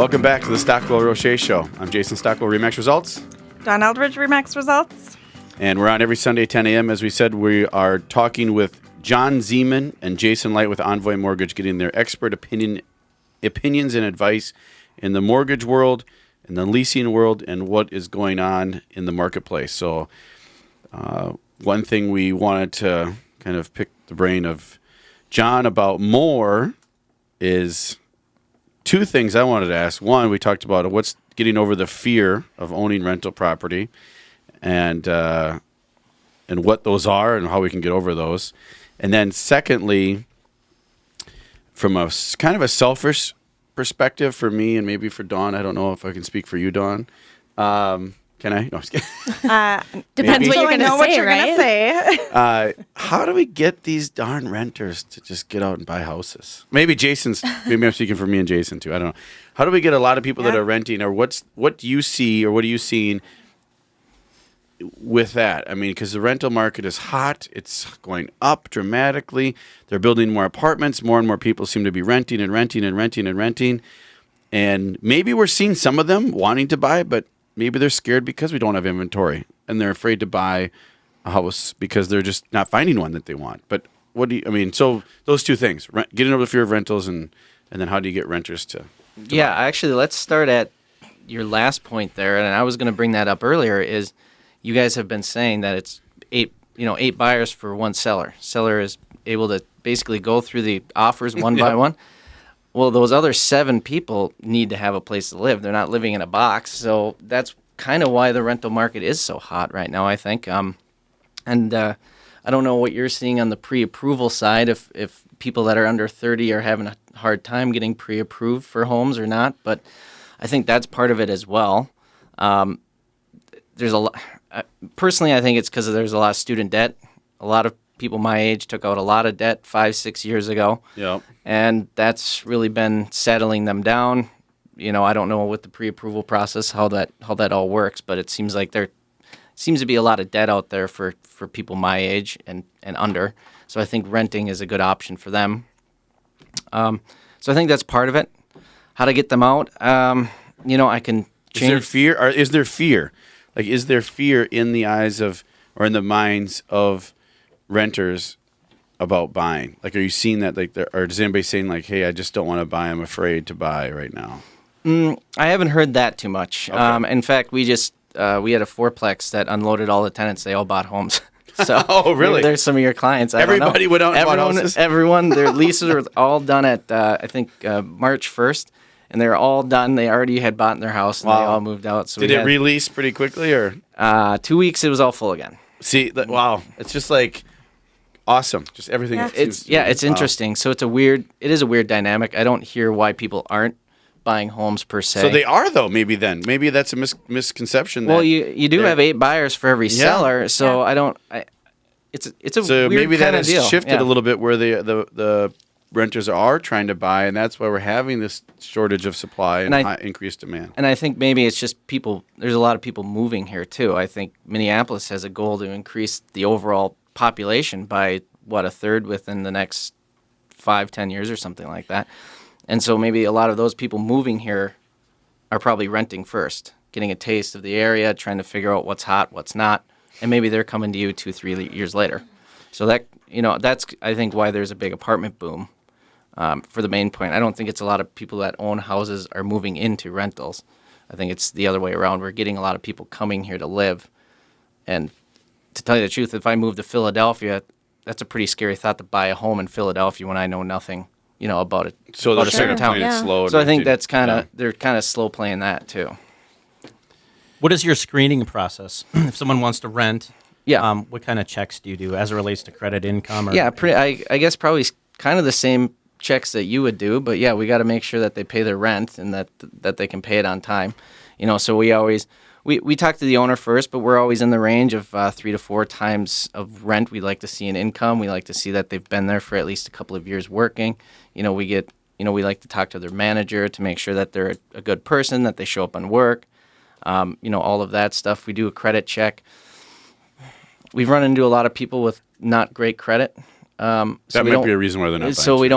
Welcome back to the Stockwell Roche Show. I'm Jason Stockwell, Remax Results. Don Eldridge, Remax Results. And we're on every Sunday, 10 a.m. As we said, we are talking with John Zeman and Jason Light with Envoy Mortgage, getting their expert opinions and advice in the mortgage world, in the leasing world, and what is going on in the marketplace. So one thing we wanted to kind of pick the brain of John about more is two things I wanted to ask. One, we talked about what's getting over the fear of owning rental property, and what those are and how we can get over those. And then secondly, from a kind of a selfish perspective for me and maybe for Dawn, I don't know if I can speak for you, Dawn. Can I? No, I'm just kidding. Depends what you're going to say, right? How do we get these darn renters to just get out and buy houses? Maybe I'm speaking for me and Jason too. I don't know. How do we get a lot of people that are renting, or what do you see, or what are you seeing with that? I mean, because the rental market is hot. It's going up dramatically. They're building more apartments. More and more people seem to be renting and renting and renting and renting. And maybe we're seeing some of them wanting to buy, but maybe they're scared because we don't have inventory, and they're afraid to buy a house because they're just not finding one that they want. But so those two things, getting over the fear of rentals, and then how do you get renters to buy? Actually, let's start at your last point there, and I was going to bring that up earlier, is you guys have been saying that it's eight buyers for one seller. Seller is able to basically go through the offers one by one. Well, those other 7 people need to have a place to live. They're not living in a box. So that's kind of why the rental market is so hot right now, I think. I don't know what you're seeing on the pre-approval side, if people that are under 30 are having a hard time getting pre-approved for homes or not. But I think that's part of it as well. There's a lot. Personally, I think it's because there's a lot of student debt. A lot of people my age took out a lot of debt 5-6 years ago. Yep. And that's really been settling them down. I don't know with the pre-approval process how that all works, but it seems like there seems to be a lot of debt out there for people my age and under. So I think renting is a good option for them. So I think that's part of it. How to get them out? I can change. Is there fear? Like, is there fear in the eyes of, or in the minds of renters about buying? Like, are you seeing that? Like, or is anybody saying like, "Hey, I just don't want to buy. I'm afraid to buy right now"? I haven't heard that too much. Okay. In fact, we just we had a fourplex that unloaded all the tenants. They all bought homes. So oh, really? There's some of your clients. Everybody went out and bought houses? Everyone, their leases were all done at I think March 1st. And they were all done. They already had bought in their house, and they all moved out. So did it release pretty quickly, or 2 weeks? It was all full again. See, wow, it's just like awesome. Just everything. Yeah. It's interesting. So it is a weird dynamic. I don't hear why people aren't buying homes per se. So they are though. Maybe that's a misconception. Well, you do have 8 buyers for every seller. So it's a so weird maybe that kind of has deal. shifted a little bit where the renters are trying to buy, and that's why we're having this shortage of supply and increased demand. And I think maybe it's just people. There's a lot of people moving here too. I think Minneapolis has a goal to increase the overall population by a third within the next 5-10 years or something like that. And so maybe a lot of those people moving here are probably renting first, getting a taste of the area, trying to figure out what's hot, what's not, and maybe they're coming to you 2-3 years later. So that's I think why there's a big apartment boom. For the main point, I don't think it's a lot of people that own houses are moving into rentals. I think it's the other way around. We're getting a lot of people coming here to live. And to tell you the truth, if I move to Philadelphia, that's a pretty scary thought to buy a home in Philadelphia when I know nothing, about it. So about a certain town. It's slow. So I think that's they're kind of slow playing that too. What is your screening process if someone wants to rent? Yeah. What kind of checks do you do as it relates to credit, income? Or I guess probably kind of the same checks that you would do, but we got to make sure that they pay their rent and that they can pay it on time. So we always we talk to the owner first, but we're always in the range of 3 to 4 times of rent. We like to see an income. We like to see that they've been there for at least a couple of years working. We like to talk to their manager to make sure that they're a good person, that they show up on work. All of that stuff. We do a credit check. We've run into a lot of people with not great credit. That might be a reason why they're not buying. So we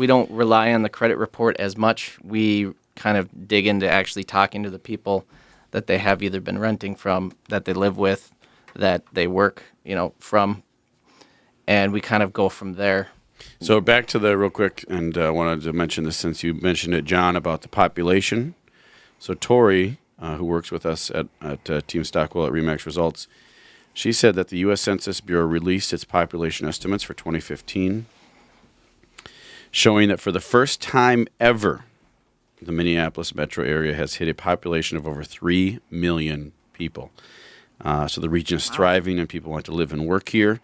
don't rely on the credit report as much. We kind of dig into actually talking to the people that they have either been renting from, that they live with, that they work, from, and we kind of go from there. So back to the real quick, and I wanted to mention this since you mentioned it, John, about the population. So Tori, who works with us at Team Stockwell at Remax Results, she said that the U.S. Census Bureau released its population estimates for 2015, showing that for the first time ever, the Minneapolis metro area has hit a population of over 3 million people. So the region is thriving and people want to live and work here.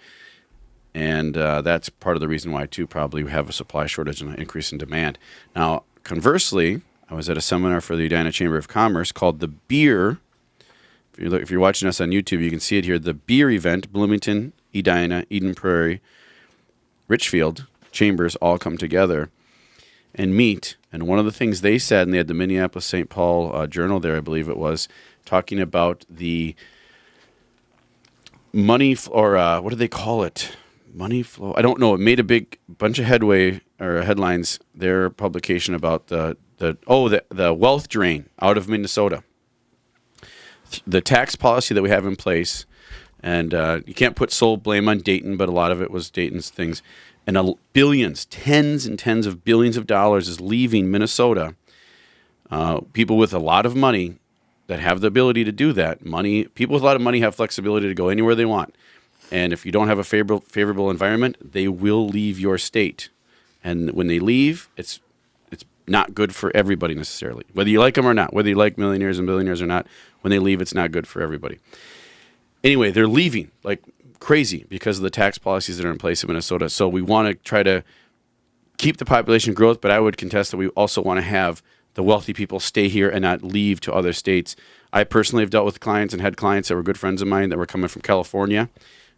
And that's part of the reason why, too, probably we have a supply shortage and an increase in demand. Now, conversely, I was at a seminar for the Edina Chamber of Commerce called the Beer. If you're watching us on YouTube, you can see it here. The Beer event, Bloomington, Edina, Eden Prairie, Richfield chambers all come together and meet. And one of the things they said, and they had the Minneapolis St. Paul Journal there, I believe it was, talking about the money, what do they call it? Money flow. I don't know. It made a big bunch of headway or headlines. Their publication about the wealth drain out of Minnesota. The tax policy that we have in place, and you can't put sole blame on Dayton, but a lot of it was Dayton's things. And billions, tens and tens of billions of dollars is leaving Minnesota. People with a lot of money that have the ability to do that. People with a lot of money have flexibility to go anywhere they want. And if you don't have a favorable environment, they will leave your state. And when they leave, it's not good for everybody necessarily. Whether you like them or not, whether you like millionaires and billionaires or not, when they leave, it's not good for everybody. Anyway, they're leaving like crazy because of the tax policies that are in place in Minnesota. So we want to try to keep the population growth, but I would contest that we also want to have the wealthy people stay here and not leave to other states. I personally have dealt with clients and had clients that were good friends of mine that were coming from California,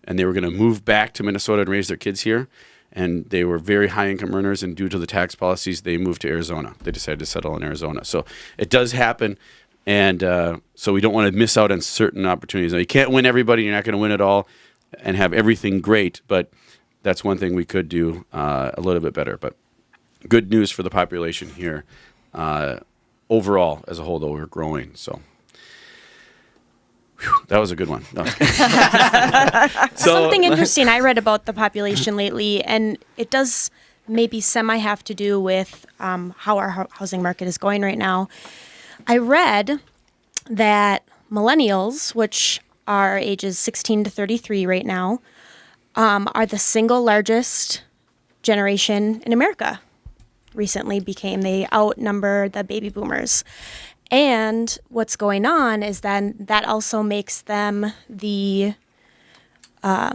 and they were going to move back to Minnesota and raise their kids here. And they were very high-income earners, and due to the tax policies, they moved to Arizona. They decided to settle in Arizona. So it does happen, and so we don't want to miss out on certain opportunities. Now, you can't win everybody. You're not going to win it all and have everything great, but that's one thing we could do a little bit better. But good news for the population here. Overall, as a whole, though, we're growing. So that was a good one. No. Something interesting I read about the population lately, and it does maybe semi have to do with how our housing market is going right now. I read that millennials, which are ages 16 to 33 right now, are the single largest generation in America. Recently they outnumber the baby boomers. And what's going on is then that also makes them the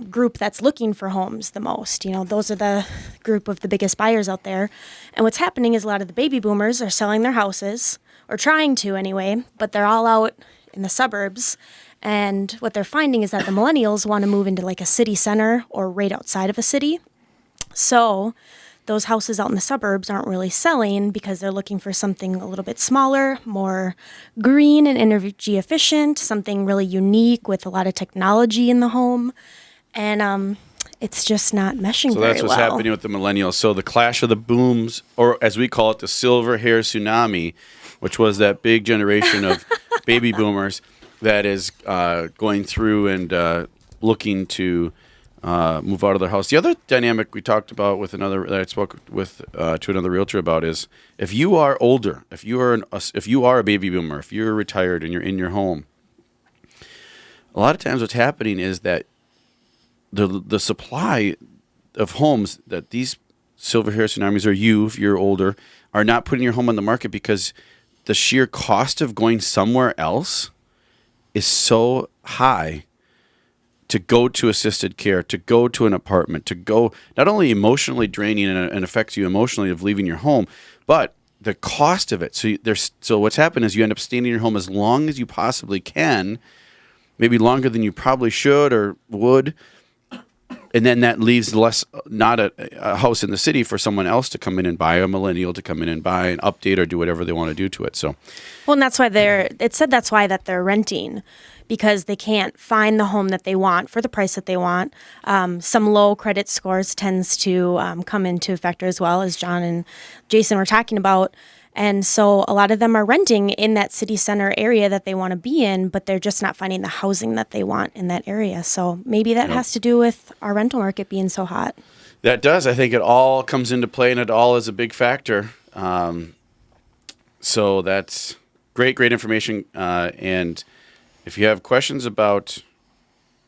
group that's looking for homes the most. Those are the group of the biggest buyers out there. And what's happening is a lot of the baby boomers are selling their houses, or trying to anyway, but they're all out in the suburbs. And what they're finding is that the millennials want to move into like a city center or right outside of a city. So those houses out in the suburbs aren't really selling because they're looking for something a little bit smaller, more green and energy efficient, something really unique with a lot of technology in the home. And it's just not meshing very well. So that's what's happening with the millennials. So the clash of the booms, or as we call it, the silver hair tsunami, which was that big generation of baby boomers that is going through and looking to move out of their house. The other dynamic we talked about with that I spoke with to another realtor about is if you are older, if you are a baby boomer, if you're retired and you're in your home, a lot of times what's happening is that the supply of homes that these silver hair tsunamis, or you, if you're older, are not putting your home on the market because the sheer cost of going somewhere else is so high to go to assisted care, to go to an apartment, to go not only emotionally draining and affects you emotionally of leaving your home, but the cost of it. So what's happened is you end up staying in your home as long as you possibly can, maybe longer than you probably should or would. And then that leaves not a house in the city for someone else to come in and buy, a millennial to come in and buy and update or do whatever they want to do to it. So, well, and that's why that's why they're renting, because they can't find the home that they want for the price that they want. Some low credit scores tends to come into factor as well, as John and Jason were talking about. And so a lot of them are renting in that city center area that they want to be in, but they're just not finding the housing that they want in that area. So maybe that has to do with our rental market being so hot. That does. I think it all comes into play, and it all is a big factor. So that's great information. And if you have questions about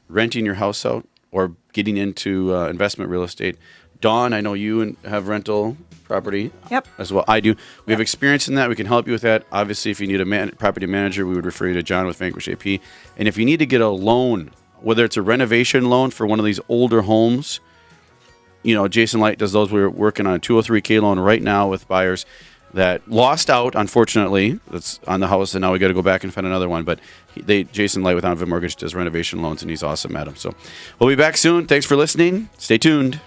renting your house out or getting into investment real estate, Dawn, I know you have rental property Yep. as well. I do. We have experience in that. We can help you with that. Obviously, if you need a property manager, we would refer you to John with Vanquish AP. And if you need to get a loan, whether it's a renovation loan for one of these older homes, Jason Light does those. We're working on a 203K loan right now with buyers that lost out, unfortunately. That's on the house, and now we got to go back and find another one. But Jason Light with Onvin Mortgage does renovation loans, and he's awesome at them. So we'll be back soon. Thanks for listening. Stay tuned.